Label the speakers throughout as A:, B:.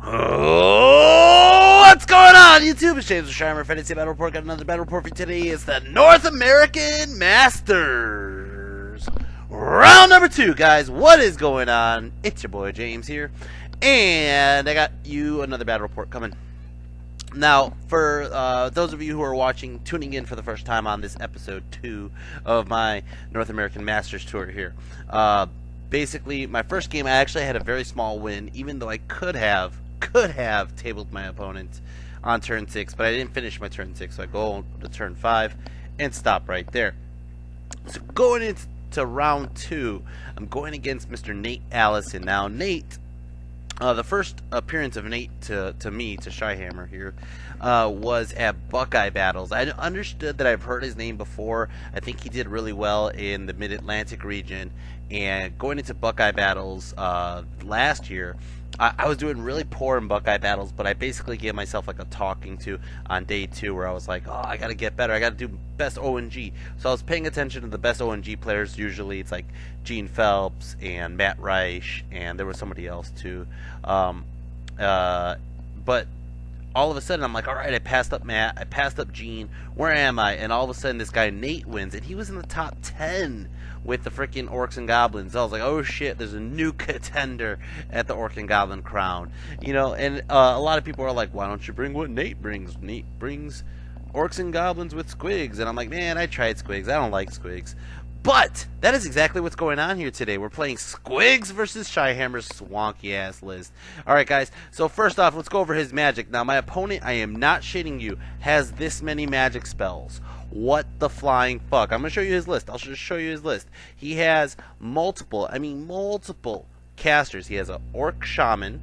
A: Oh, what's going on, YouTube? It's James with Shimer Fantasy Battle Report. Got another battle report for today. It's the North American Masters. Round number 2, guys. What is going on? It's your boy James here. And I got you another battle report coming. Now, for those of you who are watching, tuning in for the first time on this episode 2 of my North American Masters tour here. Basically, my first game, I actually had a very small win, even though I could have tabled my opponent on turn 6, but I didn't finish my turn 6, so I go to turn 5 and stop right there. So going into round 2, I'm going against Mr. Nate Allison. Now, Nate, the first appearance of Nate to Shyhammer here, was at Buckeye Battles. I understood that I've heard his name before. I think he did really well in the Mid-Atlantic region, and going into Buckeye Battles last year, I was doing really poor in Buckeye Battles, but I basically gave myself like a talking to on day 2 where I was like, oh, I gotta get better, I gotta do best ONG. So I was paying attention to the best ONG players. Usually it's like Gene Phelps and Matt Reich, and there was somebody else too. But all of a sudden I'm like, alright, I passed up Matt, I passed up Gene, where am I? And all of a sudden this guy Nate wins, and he was in the top 10 with the freaking Orcs and Goblins. I was like, oh shit, there's a new contender at the Orc and Goblin crown. You know, and a lot of people are like, why don't you bring what Nate brings? Nate brings Orcs and Goblins with Squigs. And I'm like, man, I tried Squigs. I don't like Squigs. But that is exactly what's going on here today. We're playing Squigs versus Shyhammer's swanky ass list. Alright guys, so first off, let's go over his magic. Now my opponent, I am not shitting you, has this many magic spells. What the flying fuck? I'm going to show you his list. I'll just show you his list. He has multiple casters. He has an Orc Shaman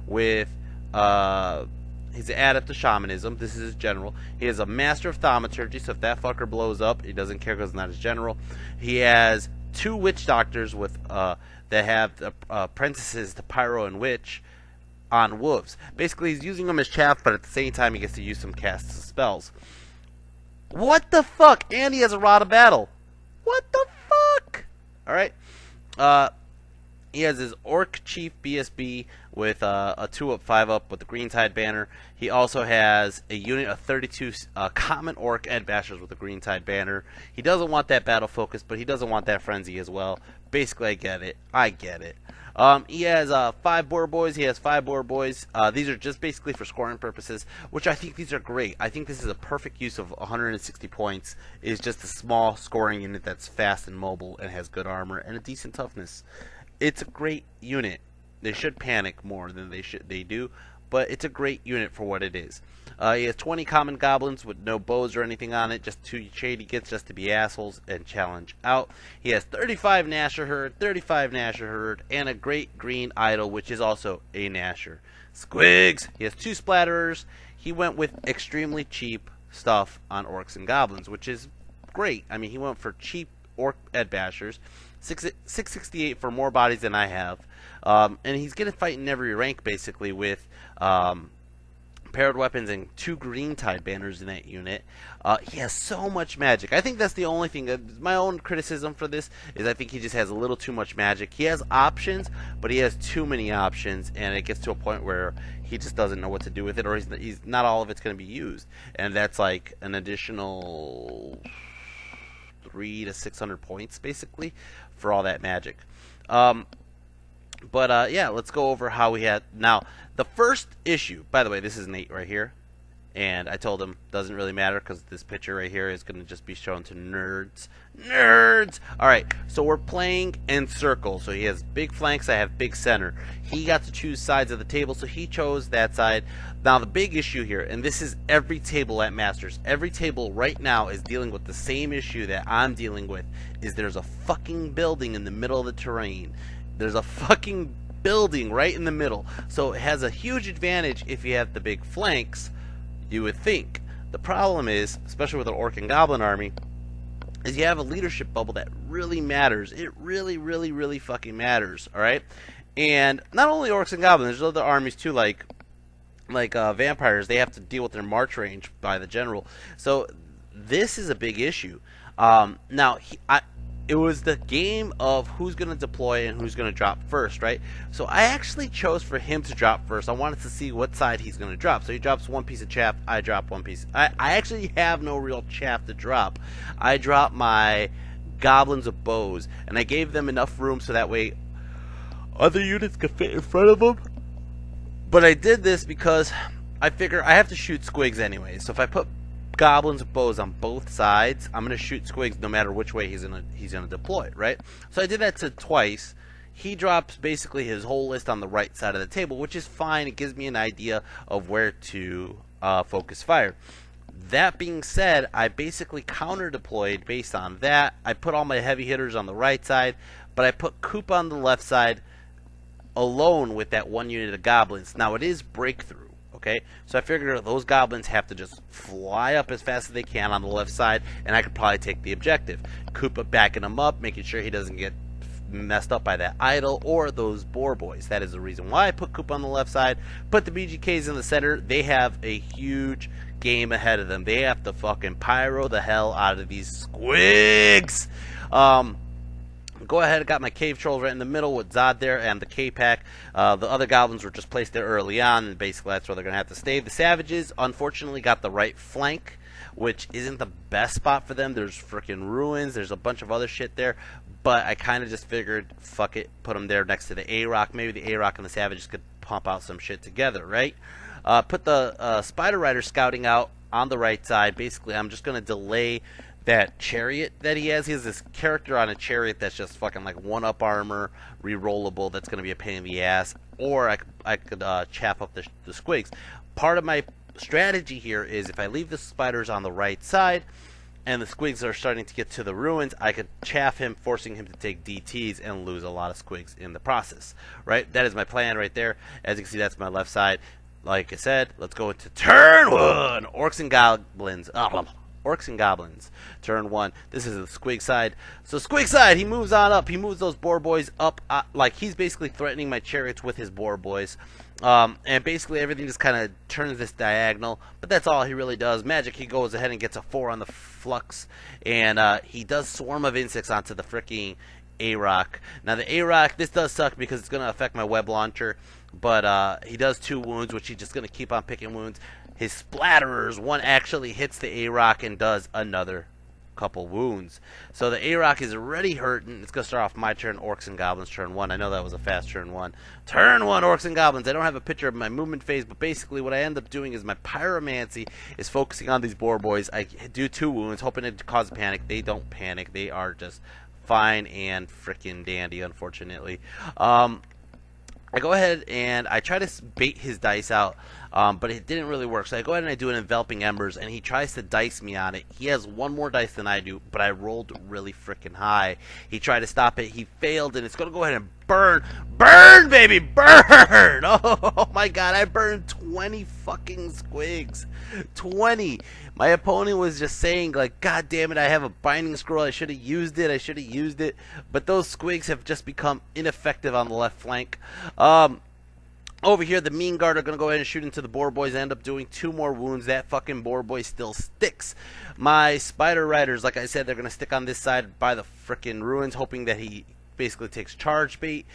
A: with he's an adept to shamanism. This is his general. He has a Master of Thaumaturgy, so if that fucker blows up, he doesn't care because it's not his general. He has 2 Witch Doctors with that have apprentices to Pyro and Witch on wolves. Basically, he's using them as chaff, but at the same time, he gets to use some casts of spells. What the fuck? And he has a Rod of Battle. What the fuck? Alright. He has his Orc Chief BSB with a 2-up, 5-up with the Green Tide banner. He also has a unit of 32 common Orc Ed Bashers with the Green Tide banner. He doesn't want that battle focus, but he doesn't want that frenzy as well. Basically, I get it. I get it. He has 5 Boar Boys. He has 5 Boar Boys. These are just basically for scoring purposes, which I think these are great. I think this is a perfect use of 160 points. It's just a small scoring unit that's fast and mobile and has good armor and a decent toughness. It's a great unit. They should panic more than they do, but it's a great unit for what it is. He has 20 common goblins with no bows or anything on it, just 2 shady gets just to be assholes and challenge out. He has 35 Nasher Herd, 35 Nasher Herd, and a great green idol, which is also a Nasher. Squigs! He has 2 splatterers. He went with extremely cheap stuff on Orcs and Goblins, which is great. I mean, he went for cheap Orc Ed Bashers. 668 for more bodies than I have. And he's going to fight in every rank, basically, with paired weapons and 2 Green Tide banners in that unit. He has so much magic. I think that's the only thing. My own criticism for this is I think he just has a little too much magic. He has options, but he has too many options, and it gets to a point where he just doesn't know what to do with it, or he's not all of it's going to be used. And that's like an additional 300 to 600 points, basically, for all that magic. Yeah, let's go over how we had. Now, the first issue, by the way, this is Nate right here, and I told him doesn't really matter because this picture right here is going to just be shown to nerds. Alright, so we're playing in circle. So he has big flanks, I have big center. He got to choose sides of the table, so he chose that side. Now the big issue here, and this is every table at Masters, every table right now is dealing with the same issue that I'm dealing with, is there's a fucking building in the middle of the terrain. There's a fucking building right in the middle. So it has a huge advantage if you have the big flanks, you would think. The problem is, especially with an Orc and Goblin army, is you have a leadership bubble that really matters. It really, really, really fucking matters, alright? And not only Orcs and Goblins, there's other armies too, like vampires. They have to deal with their march range by the general. So this is a big issue. Now, it was the game of who's going to deploy and who's going to drop first, right? So I actually chose for him to drop first. I wanted to see what side he's going to drop. So he drops one piece of chaff, I drop one piece. I actually have no real chaff to drop. I dropped my Goblins of Bows, and I gave them enough room so that way other units could fit in front of them. But I did this because I figure I have to shoot squigs anyway. So if I put Goblins of Bows on both sides, I'm gonna shoot squigs no matter which way he's gonna deploy, right? So I did that to twice. He drops basically his whole list on the right side of the table, which is fine. It gives me an idea of where to focus fire. That being said, I basically counter deployed based on that. I put all my heavy hitters on the right side, but I put Coop on the left side alone with that one unit of goblins. Now it is breakthrough. Okay, so I figured those goblins have to just fly up as fast as they can on the left side, and I could probably take the objective. Koopa backing him up, making sure he doesn't get messed up by that idol or those boar boys. That is the reason why I put Koopa on the left side. Put the BGKs in the center. They have a huge game ahead of them. They have to fucking pyro the hell out of these squigs. Go ahead, I got my cave trolls right in the middle with Zod there and the K-Pack. The other goblins were just placed there early on, and basically that's where they're going to have to stay. The savages, unfortunately, got the right flank, which isn't the best spot for them. There's freaking ruins. There's a bunch of other shit there. But I kind of just figured, fuck it, put them there next to the A-Rock. Maybe the A-Rock and the savages could pump out some shit together, right? Put the Spider Rider scouting out on the right side. Basically, I'm just going to delay that chariot that he has. He has this character on a chariot that's just fucking like 1-up armor, re-rollable. That's going to be a pain in the ass. Or I could chap up the squigs. Part of my strategy here is if I leave the spiders on the right side and the squigs are starting to get to the ruins, I could chaff him, forcing him to take DTs and lose a lot of squigs in the process. Right? That is my plan right there. As you can see, that's my left side. Like I said, let's go into turn 1. Orcs and Goblins. Orcs and Goblins. Turn 1. This is the squig side. So squig side, he moves on up. He moves those boar boys up. Like he's basically threatening my chariots with his boar boys. And basically everything just kind of turns this diagonal. But that's all he really does. Magic, he goes ahead and gets a 4 on the flux. And he does Swarm of Insects onto the freaking A-Rock. Now the A-Rock, this does suck because it's going to affect my web launcher. But he does 2 wounds, which he's just going to keep on picking wounds. His splatterers, one actually hits the A-Rock and does another couple wounds. So the A-Rock is already hurting. It's going to start off my turn, Orcs and Goblins, turn 1. I know that was a fast turn 1. Turn 1, Orcs and Goblins. I don't have a picture of my movement phase, but basically what I end up doing is my Pyromancy is focusing on these boar boys. I do 2 wounds, hoping to cause a panic. They don't panic. They are just fine and freaking dandy, unfortunately. I go ahead and I try to bait his dice out, but it didn't really work. So I go ahead and I do an Enveloping Embers, and he tries to dice me on it. He has 1 more dice than I do, but I rolled really freaking high. He tried to stop it. He failed, and it's going to go ahead and burn. Burn, baby, burn! Oh, my God, I burned 20 fucking squigs. 20. My opponent was just saying, like, God damn it, I have a binding scroll. I should have used it. I should have used it. But those squigs have just become ineffective on the left flank. Over here, the Mean Guard are going to go ahead and shoot into the boar boys. I end up doing 2 more wounds. That fucking boar boy still sticks. My Spider Riders, like I said, they're going to stick on this side by the frickin' ruins, hoping that he basically takes charge bait.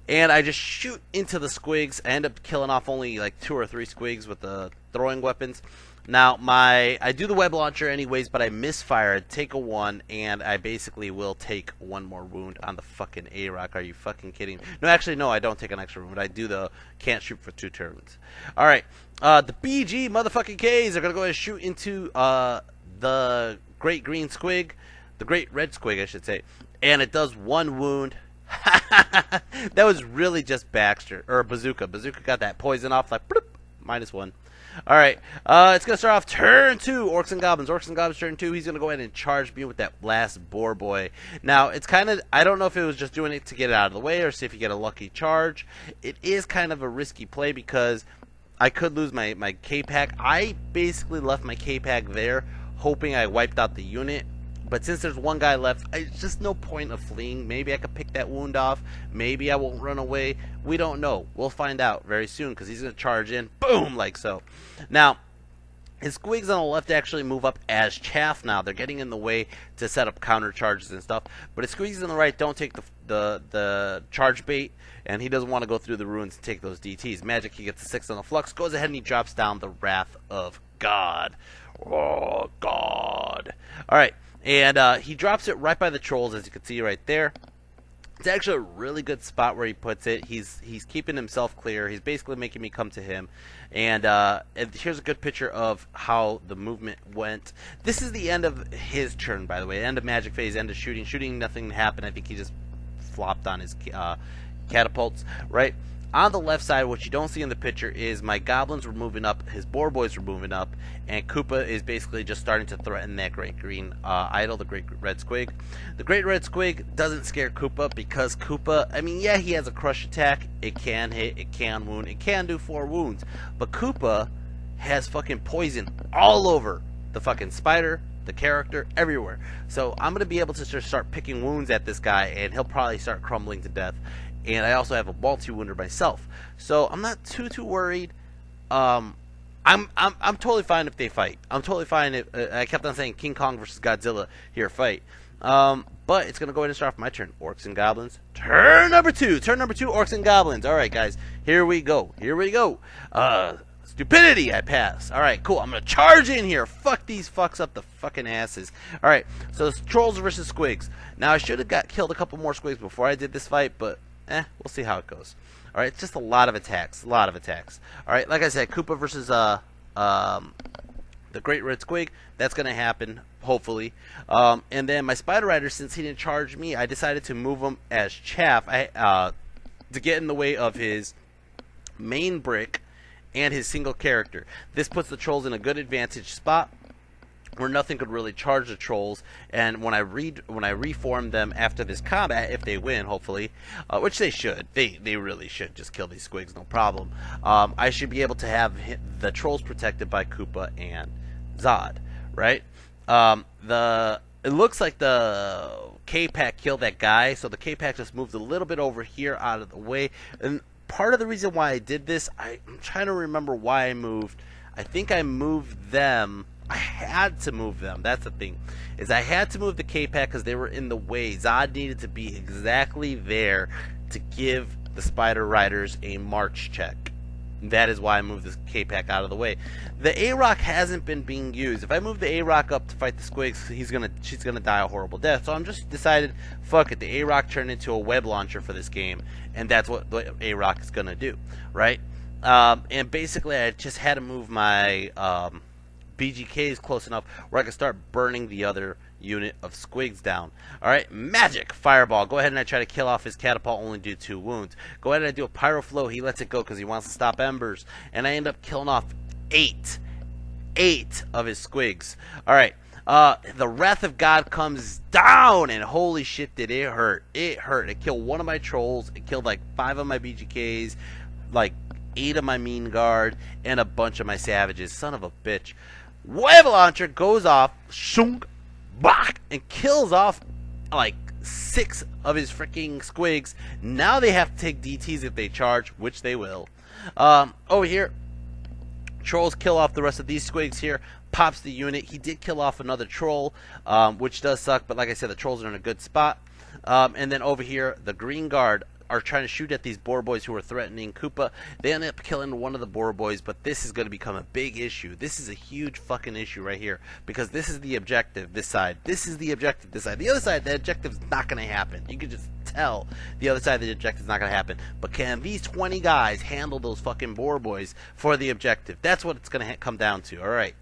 A: And I just shoot into the squigs. I end up killing off only like 2 or 3 squigs with the throwing weapons. Now, I do the web launcher anyways, but I misfire. I take a 1, and I basically will take 1 more wound on the fucking A-Rock. Are you fucking kidding me? No, actually, no, I don't take an extra wound. I do the can't shoot for 2 turns. Alright, the BG motherfucking Ks are going to go ahead and shoot into the Great Green Squig. The Great Red Squig, I should say. And it does 1 wound. That was really just Baxter, or Bazooka. Bazooka got that poison off, like, bloop, -1. Alright, it's going to start off turn 2, Orcs and Goblins. Orcs and Goblins turn 2. He's going to go ahead and charge me with that last boar boy. Now, it's kind of, I don't know if it was just doing it to get it out of the way or see if you get a lucky charge. It is kind of a risky play because I could lose my K-Pack. I basically left my K-Pack there hoping I wiped out the unit. But since there's 1 guy left, it's just no point of fleeing. Maybe I could pick that wound off. Maybe I won't run away. We don't know. We'll find out very soon because he's going to charge in. Boom! Like so. Now, His squigs on the left actually move up as chaff now. They're getting in the way to set up counter charges and stuff. But his squigs on the right don't take the charge bait, and he doesn't want to go through the ruins and take those DTs. Magic, he gets a 6 on the flux, goes ahead and he drops down the Wrath of God. Oh, God. Alright, and he drops it right by the trolls, as you can see right there. It's actually a really good spot where he puts it. He's keeping himself clear. He's basically making me come to him. And here's a good picture of how the movement went. This is the end of his turn, by the way. End of magic phase, end of shooting. Shooting, nothing happened. I think he just flopped on his catapults, right? On the left side, what you don't see in the picture is my goblins were moving up, his boar boys were moving up, and Koopa is basically just starting to threaten that great green idol, the great red squig. The great red squig doesn't scare Koopa because Koopa, I mean, yeah, he has a crush attack. It can hit, it can wound, it can do 4 wounds. But Koopa has fucking poison all over the fucking spider, the character, everywhere. So I'm going to be able to just start picking wounds at this guy, and he'll probably start crumbling to death. And I also have a multi-wounder myself, so I'm not too worried. I'm totally fine if they fight. I'm totally fine if I kept on saying King Kong versus Godzilla here, fight. But it's gonna go ahead and start off my turn. Orcs and goblins. Turn number 2. Turn number 2. Orcs and goblins. All right, guys. Here we go. Here we go. Stupidity. I pass. All right, cool. I'm gonna charge in here. Fuck these fucks up the fucking asses. All right. So it's trolls versus squigs. Now I should have killed a couple more squigs before I did this fight, but we'll see how it goes. Alright, it's just a lot of attacks. Alright, like I said, Koopa versus the Great Red Squig. That's going to happen, hopefully. And then my Spider Rider, since he didn't charge me, I decided to move him as chaff to get in the way of his main brick and his single character. This puts the trolls in a good advantage spot where nothing could really charge the trolls, and when I reform them after this combat, if they win, hopefully, which they should, they really should just kill these squigs, no problem. I should be able to have the trolls protected by Koopa and Zod, right? It looks like the K-Pack killed that guy, so the K-Pack just moved a little bit over here out of the way, and part of the reason why I did this, I'm trying to remember why I moved. I think I moved them. I had to move them. That's the thing. Is I had to move the K-Pack because they were in the way. Zod needed to be exactly there to give the Spider Riders a march check. That is why I moved this K-Pack out of the way. The A-Rock hasn't been being used. If I move the A-Rock up to fight the squigs, she's gonna die a horrible death. So I'm just decided, fuck it. The A-Rock turned into a web launcher for this game, and that's what the A-Rock is gonna do, right? And basically, I just had to move my BGKs close enough where I can start burning the other unit of squigs down. Alright, magic! Fireball. Go ahead and I try to kill off his catapult, only do 2 wounds. Go ahead and I do a pyro flow. He lets it go because he wants to stop embers. And I end up killing off 8 of his squigs. Alright, the Wrath of God comes down, and holy shit did it hurt. It hurt. It killed 1 of my trolls. It killed like 5 of my BGKs, like 8 of my mean guard, and a bunch of my savages. Son of a bitch. Web launcher goes off, shunk, bach, and kills off like 6 of his freaking squigs. Now they have to take DTs if they charge, which they will. Over here, trolls kill off the rest of these squigs here. Pops the unit. He did kill off another troll, which does suck, but like I said, the trolls are in a good spot. And then over here, the green guard are trying to shoot at these boar boys who are threatening Koopa. They end up killing one of the boar boys, but this is going to become a big issue. This is a huge fucking issue right here, because this is the objective this side. This is the objective this side. The other side, the objective's not going to happen. You can just tell the other side of the objective's not going to happen. But can these 20 guys handle those fucking boar boys for the objective? That's what it's going to come down to. Alright.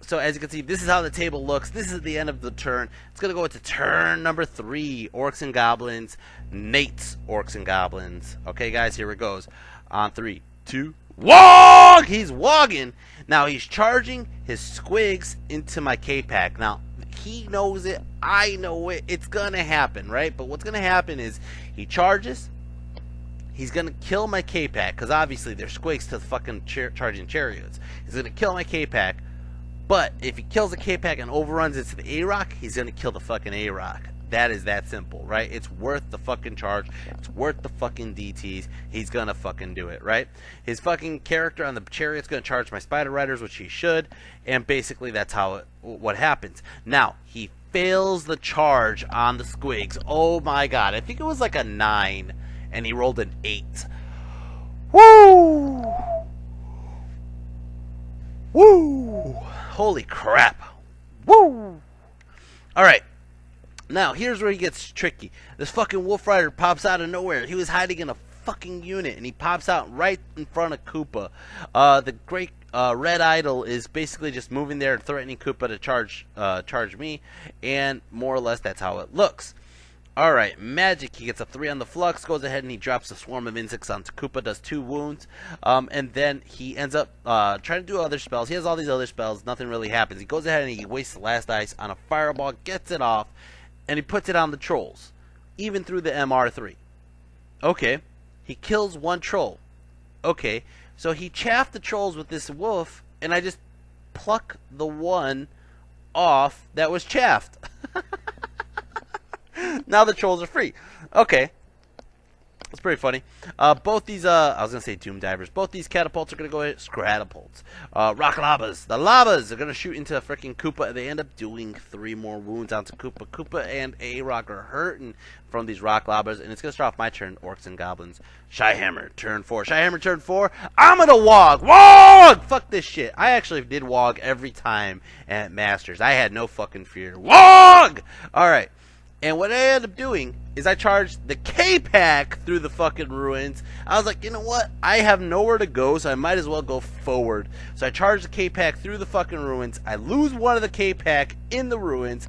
A: So as you can see, this is how the table looks. This is the end of the turn. It's going to go into turn number 3. Orcs and Goblins. Nate's Orcs and Goblins. Okay, guys, here it goes. On 3, 2, wog! He's wogging. Now, he's charging his squigs into my K-Pack. Now, he knows it. I know it. It's going to happen, right? But what's going to happen is he charges. He's going to kill my K-Pack, because obviously they're squigs to fucking charging chariots. He's going to kill my K-Pack. But if he kills the K-Pack and overruns into the A-Rock, he's going to kill the fucking A-Rock. That is that simple, right? It's worth the fucking charge. It's worth the fucking DTs. He's gonna fucking do it, right? His fucking character on the chariot's gonna charge my spider riders, which he should, and basically that's how what happens. Now, he fails the charge on the squigs. Oh my god, I think it was like a 9, and he rolled an 8. Woo! Woo! Holy crap. Woo! Alright. Now, here's where he gets tricky. This fucking Wolf Rider pops out of nowhere. He was hiding in a fucking unit, and he pops out right in front of Koopa. The great Red Idol is basically just moving there and threatening Koopa to charge me, and more or less that's how it looks. Alright, magic. He gets a 3 on the flux, goes ahead and he drops a swarm of insects onto Koopa, does 2 wounds, and then he ends up trying to do other spells. He has all these other spells, nothing really happens. He goes ahead and he wastes the last ice on a fireball, gets it off, and he puts it on the trolls, even through the MR3. Okay, he kills 1 troll. Okay, so he chaffed the trolls with this wolf, and I just pluck the one off that was chaffed. Now the trolls are free. Okay. That's pretty funny. Both these, I was going to say Doom Divers. Both these catapults are going to go ahead. Scratapults. Rock Lavas. The Lavas are going to shoot into freaking Koopa. They end up doing 3 more wounds onto Koopa. Koopa and A-Rock are hurting from these Rock Lavas. And it's going to start off my turn. Orcs and Goblins. Shyhammer, turn 4. Shyhammer, turn 4. I'm going to Wog. Wog! Fuck this shit. I actually did Wog every time at Masters. I had no fucking fear. Wog! Alright. And what I ended up doing is I charged the K-Pack through the fucking ruins. I was like, you know what? I have nowhere to go, so I might as well go forward. So I charged the K-Pack through the fucking ruins. I lose one of the K-Pack in the ruins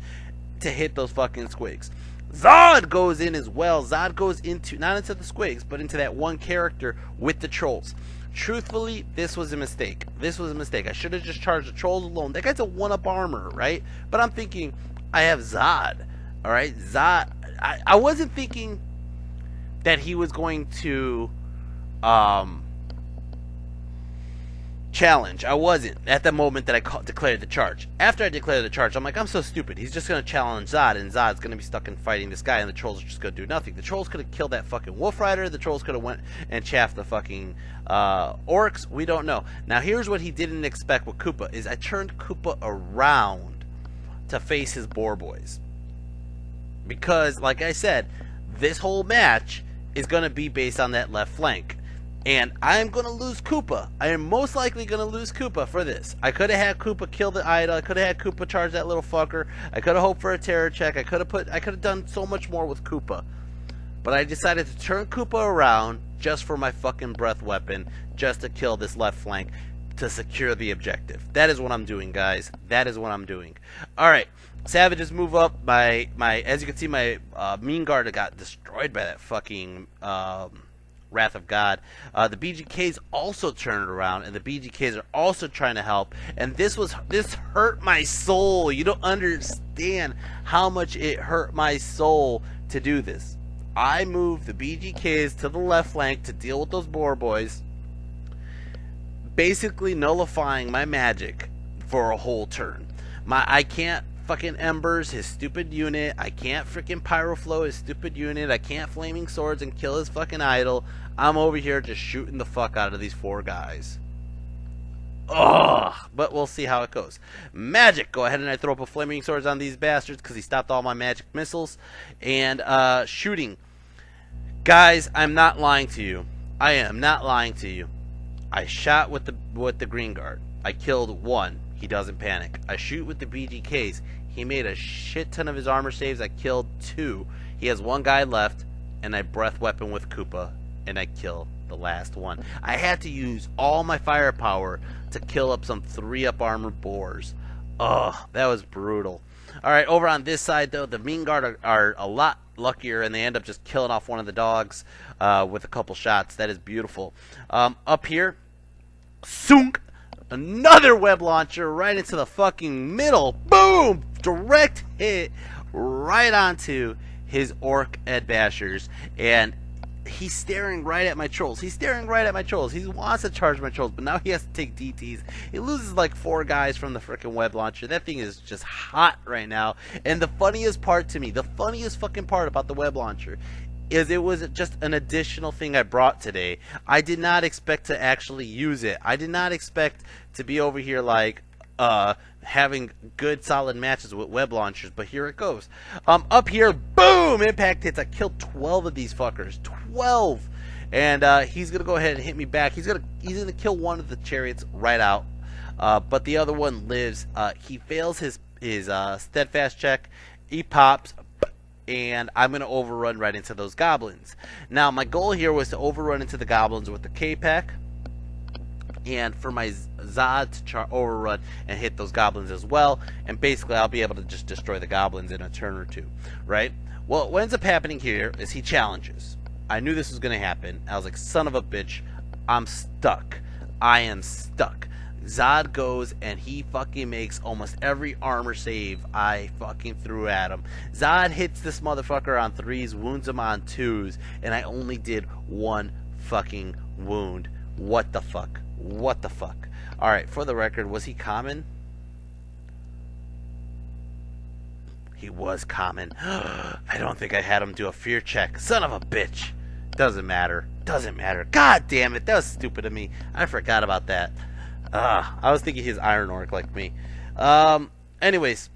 A: to hit those fucking squigs. Zod goes in as well. Zod goes into, not into the squigs, but into that one character with the trolls. Truthfully, this was a mistake. This was a mistake. I should have just charged the trolls alone. That guy's a 1-up armor, right? But I'm thinking, I have Zod. Alright, Zod, I wasn't thinking that he was going to challenge. I wasn't at the moment that I declared the charge. After I declared the charge, I'm like, I'm so stupid. He's just going to challenge Zod, and Zod's going to be stuck in fighting this guy, and the trolls are just going to do nothing. The trolls could have killed that fucking Wolf Rider. The trolls could have went and chaffed the fucking Orcs. We don't know. Now, here's what he didn't expect with Koopa, is I turned Koopa around to face his Boar Boys. Because, like I said, this whole match is going to be based on that left flank. And I'm going to lose Koopa. I am most likely going to lose Koopa for this. I could have had Koopa kill the idol. I could have had Koopa charge that little fucker. I could have hoped for a terror check. I could have done so much more with Koopa. But I decided to turn Koopa around just for my fucking breath weapon. Just to kill this left flank. To secure the objective. That is what I'm doing, guys. That is what I'm doing. Alright. Savages move up. As you can see, my Mean Guard got destroyed by that fucking Wrath of God. The BGKs also turned around, and the BGKs are also trying to help. And this hurt my soul. You don't understand how much it hurt my soul to do this. I moved the BGKs to the left flank to deal with those Boar Boys, basically nullifying my magic for a whole turn. I can't fucking Embers his stupid unit. I can't freaking Pyroflow his stupid unit. I can't Flaming Swords and kill his fucking idol. I'm over here just shooting the fuck out of these 4 guys. Ugh. But we'll see how it goes. Magic. Go ahead and I throw up a Flaming Swords on these bastards because he stopped all my magic missiles. And shooting. Guys, I'm not lying to you. I am not lying to you. I shot with the Green Guard. I killed 1. He doesn't panic. I shoot with the BGKs. He made a shit ton of his armor saves. I killed 2. He has 1 guy left, and I breath weapon with Koopa, and I kill the last one. I had to use all my firepower to kill up some 3-up armored boars. Ugh, that was brutal. Alright, over on this side, though, the Mean Guard are a lot luckier, and they end up just killing off one of the dogs with a couple shots. That is beautiful. Up here, Sunk! Another web launcher right into the fucking middle. Boom! Direct hit right onto his Orc Ed Bashers. And he's staring right at my trolls. He's staring right at my trolls. He wants to charge my trolls, but now he has to take DTs. He loses like 4 guys from the freaking web launcher. That thing is just hot right now. And the funniest part to me, the funniest fucking part about the web launcher is it was just an additional thing I brought today. I did not expect to actually use it. I did not expect to be over here like having good solid matches with web launchers, but here it goes. Up here, boom, impact hits. I killed 12 of these fuckers. 12. And he's gonna go ahead and hit me back. He's gonna kill one of the chariots right out. But the other one lives. He fails his steadfast check. He pops, and I'm going to overrun right into those goblins. Now, my goal here was to overrun into the goblins with the K-Pack, and for my Zod to overrun and hit those goblins as well, and basically I'll be able to just destroy the goblins in a turn or two, right? Well, what ends up happening here is he challenges. I knew this was going to happen. I was like, son of a bitch, I'm stuck. I am stuck. Zod goes and he fucking makes almost every armor save I fucking threw at him. Zod hits this motherfucker on 3s, wounds him on 2s, and I only did 1 fucking wound. What the fuck? What the fuck? Alright, for the record, was he common? He was common. I don't think I had him do a fear check. Son of a bitch. Doesn't matter. Doesn't matter. God damn it. That was stupid of me. I forgot about that. I was thinking he's Iron Orc like me. Anyways,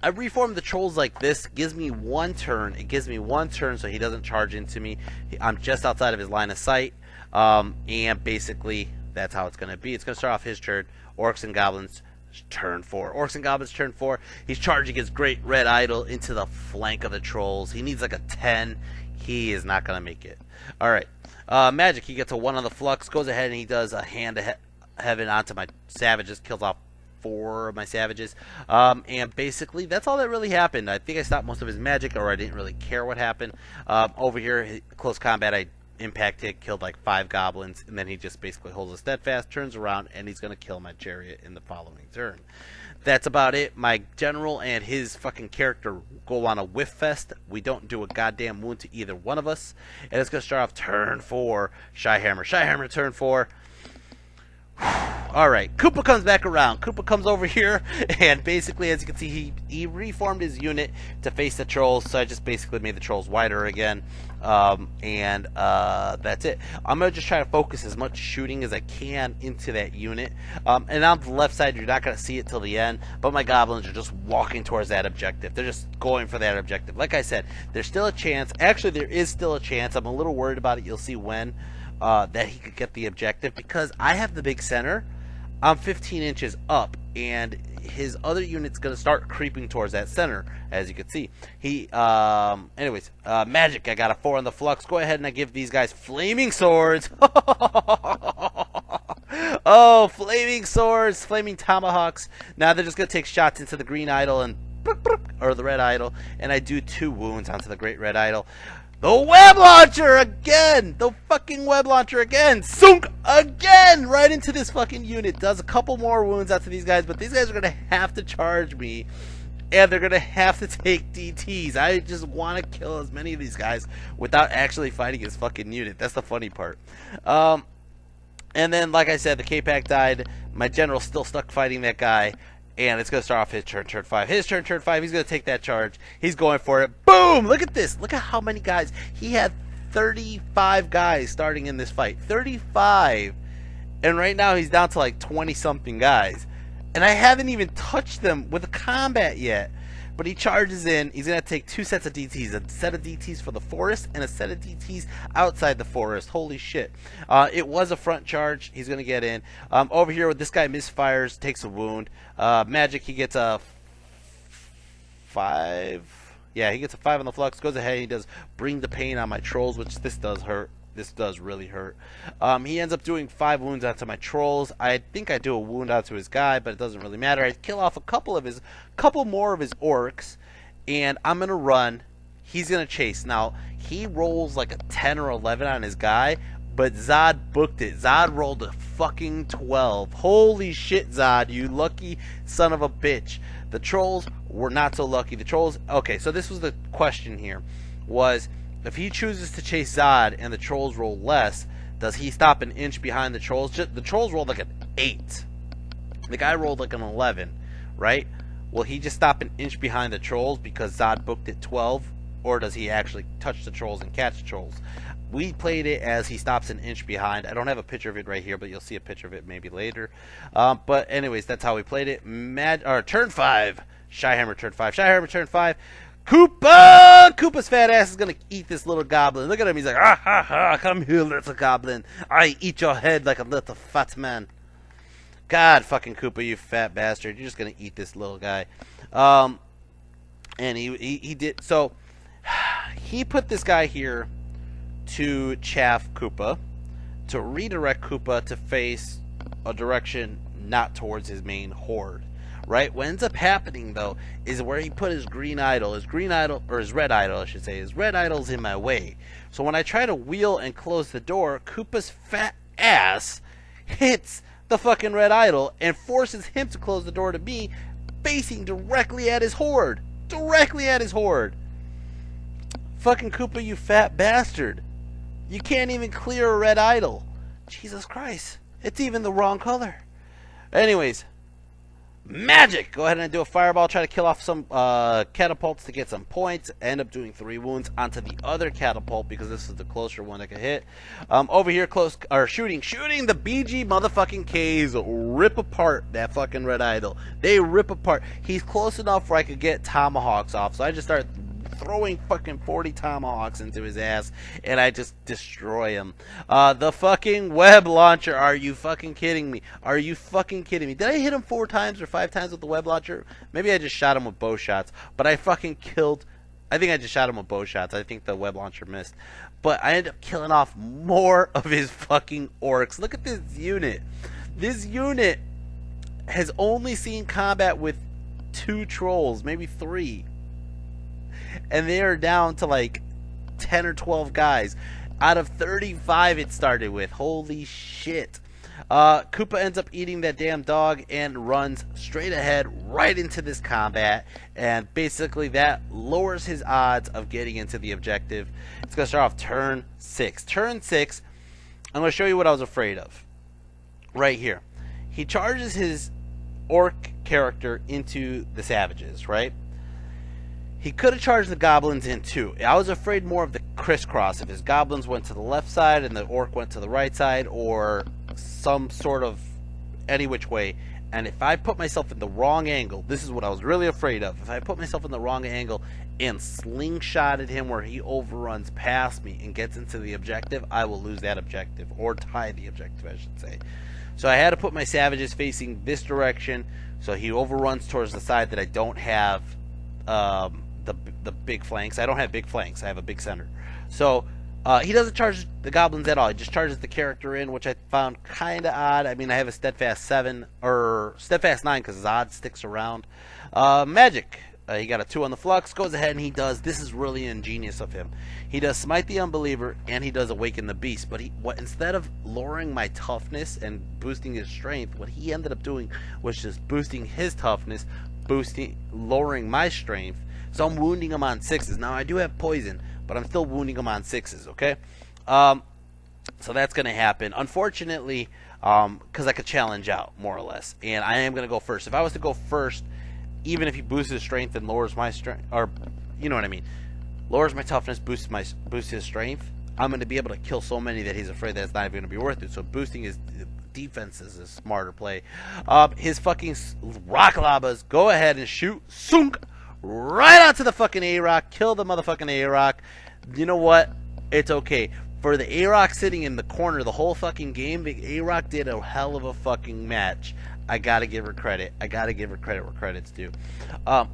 A: I reformed the trolls like this. Gives me 1 turn. It gives me 1 turn so he doesn't charge into me. I'm just outside of his line of sight. And basically, that's how it's going to be. It's going to start off his turn. Orcs and Goblins, turn 4. Orcs and Goblins, turn 4. He's charging his great red idol into the flank of the trolls. He needs like a 10. He is not going to make it. Alright. Magic, he gets a 1 on the flux. Goes ahead and he does a hand to heaven onto my savages, kills off 4 of my savages, and basically that's all that really happened. I think I stopped most of his magic, or I didn't really care what happened. Over here, close combat, I impact hit, killed like 5 goblins, and then he just basically holds a steadfast, turns around, and he's going to kill my chariot in the following turn. That's about it. My general and his fucking character go on a whiff fest. We don't do a goddamn wound to either one of us, and it's going to start off turn 4, Shyhammer. Shyhammer, turn 4. Alright, Koopa comes back around. Koopa comes over here, and basically, as you can see, he reformed his unit to face the trolls, so I just basically made the trolls wider again, and that's it. I'm going to just try to focus as much shooting as I can into that unit, and on the left side, you're not going to see it till the end, but my goblins are just walking towards that objective. They're just going for that objective. Like I said, there's still a chance. Actually, there is still a chance. I'm a little worried about it. You'll see when. That he could get the objective, because I have the big center. I'm 15 inches up, and his other unit's going to start creeping towards that center, as you can see. Anyways, Magic, I got a 4 on the flux. Go ahead and I give these guys flaming swords. Oh, flaming swords, flaming tomahawks. Now they're just going to take shots into the green idol and or the red idol, and I do 2 wounds onto the great red idol. The web launcher again! The fucking web launcher again! Sunk again! Right into this fucking unit. Does a couple more wounds out to these guys, but these guys are going to have to charge me. And they're going to have to take DTs. I just want to kill as many of these guys without actually fighting his fucking unit. That's the funny part. And then, like I said, the K-Pack died. My general's still stuck fighting that guy. And it's going to start off his turn 5. His turn 5. He's going to take that charge. He's going for it. Boom! Look at this. Look at how many guys. He had 35 guys starting in this fight. 35. And right now he's down to like 20-something guys. And I haven't even touched them with a combat yet. But he charges in. He's going to take 2 sets of DTs. A set of DTs for the forest and a set of DTs outside the forest. Holy shit. It was a front charge. He's going to get in. Over here, this guy misfires, takes a wound. Magic, he gets a 5. Yeah, he gets a 5 on the flux. Goes ahead and he does bring the pain on my trolls, which this does hurt. This does really hurt. He ends up doing 5 wounds onto my trolls. I think I do a wound onto his guy, but it doesn't really matter. I kill off a couple more of his orcs, and I'm gonna run. He's gonna chase. Now he rolls like a 10 or 11 on his guy, but Zod booked it. Zod rolled a fucking 12. Holy shit, Zod, you lucky son of a bitch. The trolls were not so lucky. The trolls. Okay, so this was the question here. Was if he chooses to chase Zod and the trolls roll less, does he stop an inch behind the trolls? The trolls rolled like an 8. The guy rolled like an 11, right? Will he just stop an inch behind the trolls because Zod booked it 12? Or does he actually touch the trolls and catch the trolls? We played it as he stops an inch behind. I don't have a picture of it right here, but you'll see a picture of it maybe later. But anyways, that's how we played it. Turn 5. Shyhammer turn 5. Shyhammer turn 5. Koopa! Koopa's fat ass is going to eat this little goblin. Look at him. He's like, ah, ha, ha, come here, little goblin. I eat your head like a little fat man. God, fucking Koopa, you fat bastard. You're just going to eat this little guy. And he did. So, he put this guy here to chaff Koopa, to redirect Koopa to face a direction not towards his main horde. Right? What ends up happening, though, is where he put his green idol, his red idol, I should say. His red idol's in my way. So when I try to wheel and close the door, Koopa's fat ass hits the fucking red idol and forces him to close the door to me, facing directly at his horde. Directly at his horde. Fucking Koopa, you fat bastard. You can't even clear a red idol. Jesus Christ. It's even the wrong color. Anyways. Magic! Go ahead and do a fireball. Try to kill off some catapults to get some points. End up doing 3 wounds onto the other catapult because this is the closer one I can hit. Over here, shooting the BG motherfucking K's rip apart that fucking red idol. They rip apart. He's close enough where I could get tomahawks off, so I just start throwing fucking 40 tomahawks into his ass, and I just destroy him. The fucking web launcher. Are you fucking kidding me? Are you fucking kidding me? Did I hit him 4 times or 5 times with the web launcher? Maybe I just shot him with bow shots, but I fucking killed. I think I just shot him with bow shots. I think the web launcher missed, but I ended up killing off more of his fucking orcs. Look at this unit. This unit has only seen combat with 2 trolls, maybe 3. And they are down to like 10 or 12 guys out of 35 it started with. Holy shit. Koopa ends up eating that damn dog and runs straight ahead right into this combat, and basically that lowers his odds of getting into the objective. It's going to start off turn 6. Turn 6, I'm going to show you what I was afraid of. Right here. He charges his orc character into the savages, right? He could have charged the goblins in too. I was afraid more of the crisscross. If his goblins went to the left side and the orc went to the right side, or some sort of any which way. And if I put myself in the wrong angle, this is what I was really afraid of. If I put myself in the wrong angle and slingshotted him where he overruns past me and gets into the objective, I will lose that objective, or tie the objective, I should say. So I had to put my savages facing this direction, so he overruns towards the side that I don't have the big flanks. I don't have big flanks. I have a big center. So he doesn't charge the goblins at all. He just charges the character in, which I found kind of odd. I mean, I have a steadfast 7 or steadfast 9 because Zod sticks around. Magic. He got a 2 on the flux. Goes ahead and he does. This is really ingenious of him. He does smite the unbeliever and he does awaken the beast. But instead of lowering my toughness and boosting his strength, what he ended up doing was just boosting his toughness, lowering my strength. So I'm wounding him on 6s. Now I do have poison, but I'm still wounding him on 6s, okay? So that's going to happen. Unfortunately, because I could challenge out, more or less. And I am going to go first. If I was to go first, even if he boosts his strength and lowers my strength, or, you know what I mean, lowers my toughness, boosts his strength, I'm going to be able to kill so many that he's afraid that it's not even going to be worth it. So boosting his defense is a smarter play. His fucking rock labas, go ahead and shoot. Sunk! Right onto the fucking A-Rock. Kill the motherfucking A-Rock. You know what? It's okay. For the A-Rock sitting in the corner the whole fucking game, the A-Rock did a hell of a fucking match. I gotta give her credit. I gotta give her credit where credit's due.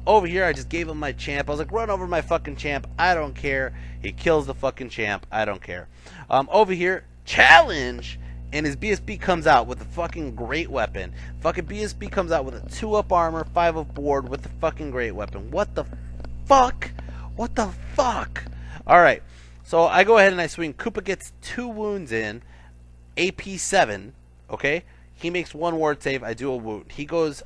A: Over here, I just gave him my champ. I was like, run over my fucking champ. I don't care. He kills the fucking champ. I don't care. Over here, challenge. And his BSB comes out with a fucking great weapon. Fucking BSB comes out with a 2-up armor, 5-up board with a fucking great weapon. What the fuck? What the fuck? Alright. So I go ahead and I swing. Koopa gets 2 wounds in. AP 7. Okay? He makes 1 ward save. I do a wound. He goes,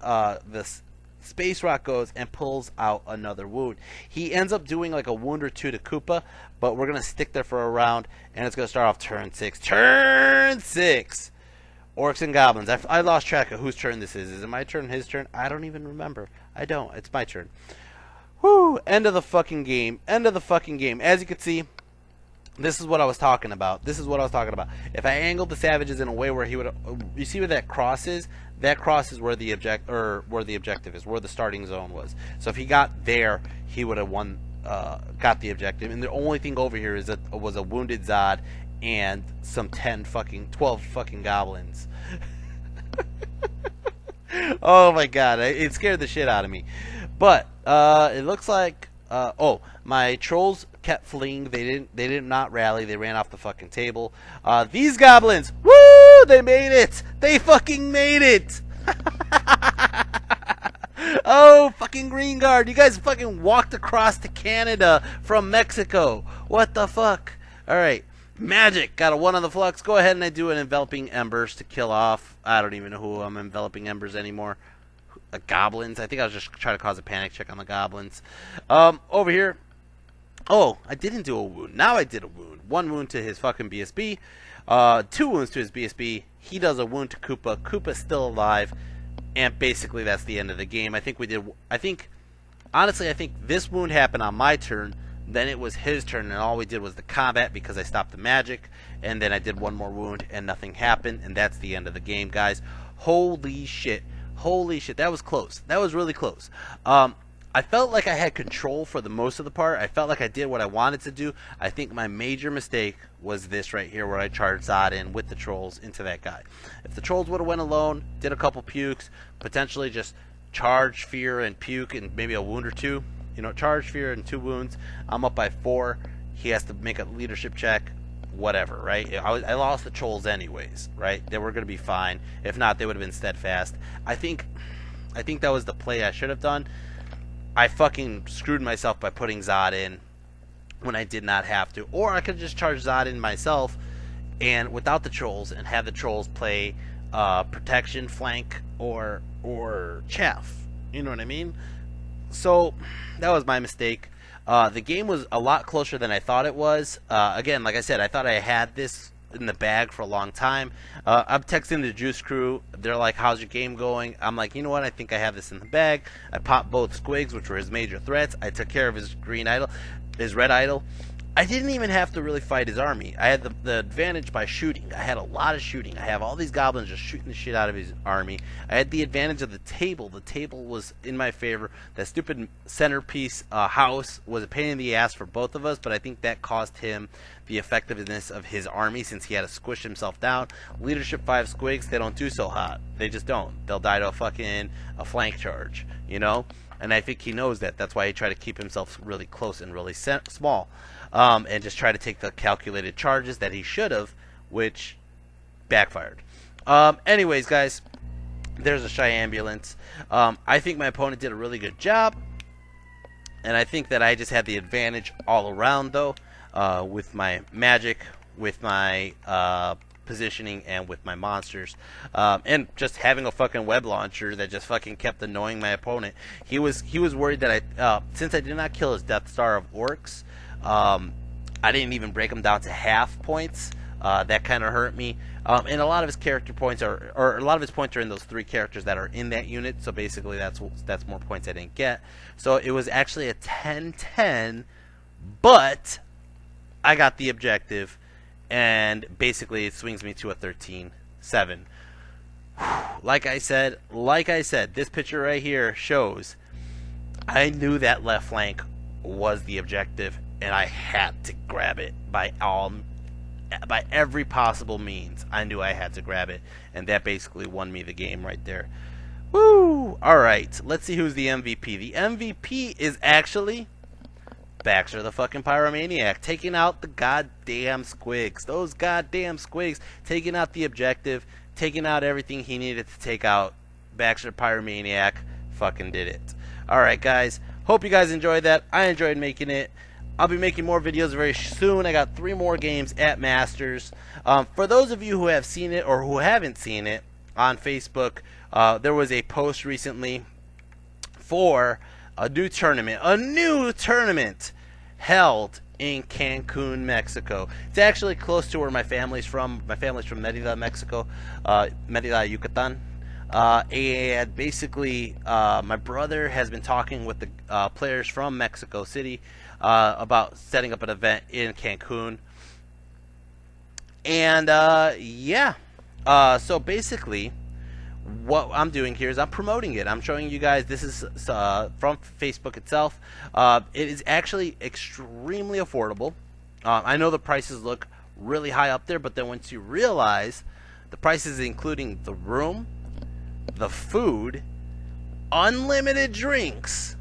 A: this Space Rock goes and pulls out another wound. He ends up doing like a wound or two to Koopa, but we're going to stick there for a round, and it's going to start off turn 6. Turn 6! Orcs and Goblins. I lost track of whose turn this is. Is it my turn? His turn? I don't even remember. I don't. It's my turn. Whew. End of the fucking game. End of the fucking game. As you can see, this is what I was talking about. This is what I was talking about. If I angled the Savages in a way where he would, you see where that cross is? That cross is where the objective is, where the starting zone was. So if he got there, he would have won, got the objective. And the only thing over here is that was a wounded Zod and some 12 fucking goblins. Oh my god, it scared the shit out of me. But it looks like oh, my trolls kept fleeing. They did not rally. They ran off the fucking table. These goblins, woo! They made it. They fucking made it. Oh, fucking Green Guard. You guys fucking walked across to Canada from Mexico. What the fuck? Alright. Magic. Got a 1 on the flux. Go ahead and I do an enveloping embers to kill off. I don't even know who I'm enveloping embers anymore. Goblins. I think I was just trying to cause a panic check on the goblins. Over here. Oh, I didn't do a wound. Now I did a wound. 1 wound to his fucking BSB. 2 wounds to his BSB. He does a wound to Koopa. Koopa's still alive. And basically that's the end of the game. Honestly, I think this wound happened on my turn. Then it was his turn, and all we did was the combat because I stopped the magic. And then I did 1 more wound, and nothing happened. And that's the end of the game, guys. Holy shit. Holy shit. That was close. That was really close. I felt like I had control for the most of the part. I felt like I did what I wanted to do. I think my major mistake was this right here where I charged Zod in with the trolls into that guy. If the trolls would have went alone, did a couple pukes, potentially just charge, fear, and puke, and maybe a wound or 2. You know, charge, fear, and 2 wounds. I'm up by 4. He has to make a leadership check. Whatever, right? I lost the trolls anyways, right? They were going to be fine. If not, they would have been steadfast. I think that was the play I should have done. I fucking screwed myself by putting Zod in when I did not have to. Or I could have just charged Zod in myself and without the trolls and have the trolls play protection, flank, or chaff. You know what I mean? So that was my mistake. The game was a lot closer than I thought it was. Again, like I said, I thought I had this in the bag for a long time. I'm texting the Juice Crew. They're like, how's your game going? I'm like, you know what? I think I have this in the bag. I popped both Squigs, which were his major threats. I took care of his green idol, his red idol. I didn't even have to really fight his army. I had the advantage by shooting. I had a lot of shooting. I have all these goblins just shooting the shit out of his army. I had the advantage of the table. The table was in my favor. That stupid centerpiece house was a pain in the ass for both of us, but I think that cost him the effectiveness of his army since he had to squish himself down. Leadership 5 Squigs, they don't do so hot. They just don't. They'll die to a flank charge, you know? And I think he knows that. That's why he tried to keep himself really close and really small. And just try to take the calculated charges that he should have, which backfired. Anyways, guys, there's a Shy Ambulance. I think my opponent did a really good job, and I think that I just had the advantage all around, though, with my magic, with my positioning, and with my monsters, and just having a fucking web launcher that just fucking kept annoying my opponent. He was worried that since I did not kill his Death Star of Orcs, I didn't even break him down to half points. That kind of hurt me. And a lot of his character points or a lot of his points are in those 3 characters that are in that unit. So basically, that's more points I didn't get. So it was actually a 10-10, but I got the objective, and basically it swings me to a 13-7. Like I said, this picture right here shows I knew that left flank was the objective, and I had to grab it by every possible means. I knew I had to grab it, and that basically won me the game right there. Woo! Alright, let's see who's the MVP. The MVP is actually Baxter the fucking Pyromaniac, taking out the goddamn Squigs. Those goddamn Squigs, taking out the objective, taking out everything he needed to take out. Baxter Pyromaniac fucking did it. Alright, guys. Hope you guys enjoyed that. I enjoyed making it. I'll be making more videos very soon. I got 3 more games at Masters. For those of you who have seen it or who haven't seen it on Facebook, there was a post recently for a new tournament held in Cancun, Mexico. It's actually close to where my family's from. My family's from Merida, Mexico, Merida, Yucatan. And basically, my brother has been talking with the players from Mexico City about setting up an event in Cancun. And yeah, so basically, what I'm doing here is I'm promoting it. I'm showing you guys. This is from Facebook itself. It is actually extremely affordable. I know the prices look really high up there, but then once you realize the prices, including the room, the food, unlimited drinks,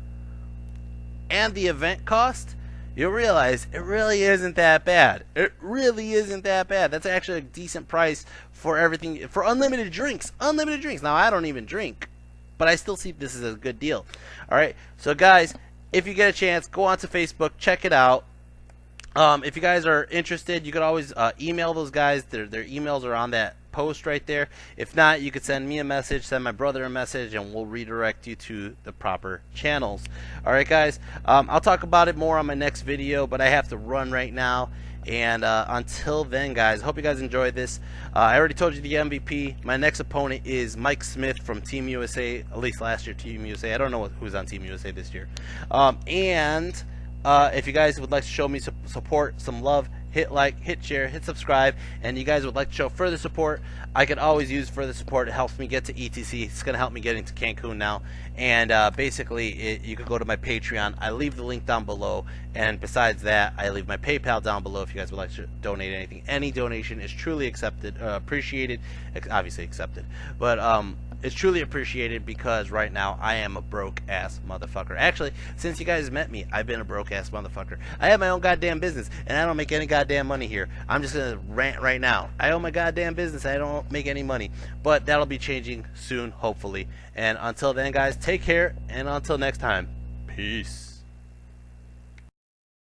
A: and the event cost, you'll realize it really isn't that bad. It really isn't that bad. That's actually a decent price for everything, for unlimited drinks. Unlimited drinks. Now, I don't even drink, but I still see this is a good deal. All right, so guys, if you get a chance, go onto Facebook, check it out. If you guys are interested, you could always email those guys. Their emails are on that post right there. If not, you could send me a message, send my brother a message, and we'll redirect you to the proper channels. Alright guys, I'll talk about it more on my next video, but I have to run right now. And until then, guys, I hope you guys enjoyed this. I already told you the MVP. My next opponent is Mike Smith from Team USA, at least last year Team USA. I don't know who's on Team USA this year. If you guys would like to show me support, some love, hit like, hit share, hit subscribe, and you guys would like to show further support, I could always use further support. It helps me get to ETC. It's going to help me get into Cancun now. And basically, you could go to my Patreon. I leave the link down below. And besides that, I leave my PayPal down below if you guys would like to donate anything. Any donation is truly accepted, appreciated, obviously accepted. But it's truly appreciated because right now I am a broke-ass motherfucker. Actually, since you guys met me, I've been a broke-ass motherfucker. I have my own goddamn business, and I don't make any goddamn money here. I'm just going to rant right now. I own my goddamn business. I don't make any money. But that'll be changing soon, hopefully. And until then, guys, take care, and until next time, peace.